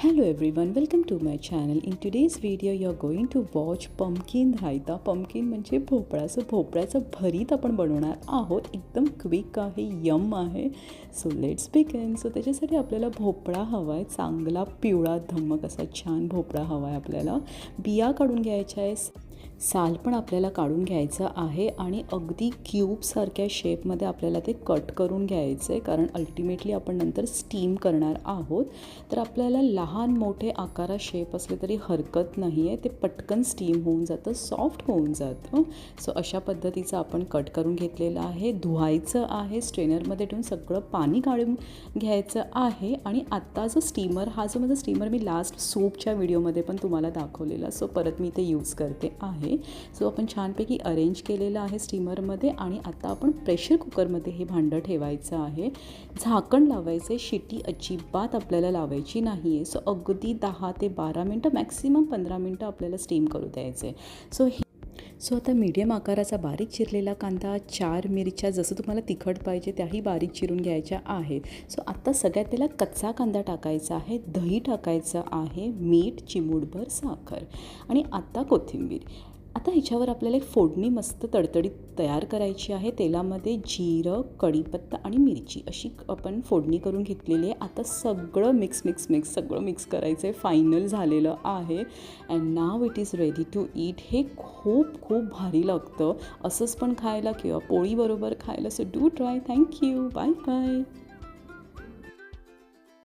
Hello everyone, welcome to my channel. In today's video you are going to watch pumpkin raita. Pumpkin म्हणजे भोपळा. So भोपळ्याचं भरीत आपण बनवणार आहोत. एकदम क्विक आहे, यम आहे. So let's begin. सो त्याच्यासाठी आपल्याला भोपळा हवा आहे, चांगला पिवळा धमक असा छान भोपळा हवा आहे आपल्याला. बिया काढून घ्यायच्या आहे, साल पण आपल्याला काढून घ्यायचं आहे आणि अगदी क्यूबसारख्या शेपमध्ये आपल्याला ते कट करून घ्यायचं आहे, कारण अल्टिमेटली आपण नंतर स्टीम करणार आहोत. तर आपल्याला लहान मोठे आकारा शेप असले तरी हरकत नाही आहे, ते पटकन स्टीम होऊन जातं, सॉफ्ट होऊन जातं. सो अशा पद्धतीचं आपण कट करून घेतलेलं आहे. धुवायचं आहे, स्ट्रेनरमध्ये ठेवून सगळं पाणी काढून घ्यायचं आहे. आणि आत्ता जो स्टीमर, हा जो माझा स्टीमर मी लास्ट सूपच्या व्हिडिओमध्ये पण तुम्हाला दाखवलेला, सो परत मी ते यूज करते आहे. सो आपण छानपैकी अरेंज केलेलं आहे स्टीमरमध्ये. आणि आता आपण प्रेशर कुकरमध्ये हे भांडं ठेवायचं आहे, झाकण लावायचं आहे. शिटी अजिबात आपल्याला लावायची नाही आहे. सो अगदी 10 ते 12 मिनटं, मॅक्सिमम 15 मिनटं आपल्याला स्टीम करू द्यायचं आहे. सो आता मीडियम आकाराचा बारीक चिरलेला कांदा, 4 मिरच्या, जसं तुम्हाला तिखट पाहिजे त्याही बारीक चिरून घ्यायच्या आहेत. सो आत्ता सगळ्यात पहिला कच्चा कांदा टाकायचा आहे, दही टाकायचं आहे, मीठ, चिमूटभर साखर आणि आत्ता कोथिंबीर. आता ह्याच्यावर आपल्याला एक फोडणी मस्त तडतडीत तयार करायची आहे. तेलामध्ये जिरं, कढीपत्ता आणि मिरची अशी आपण फोडणी करून घेतलेली आहे. आता सगळं मिक्स सगळं मिक्स करायचं आहे. फायनल झालेलं आहे. And now it is ready to eat. हे खूप भारी लागतं, असंच पण खायला किंवा पोळीबरोबर खायला. So do try. Thank you. Bye bye.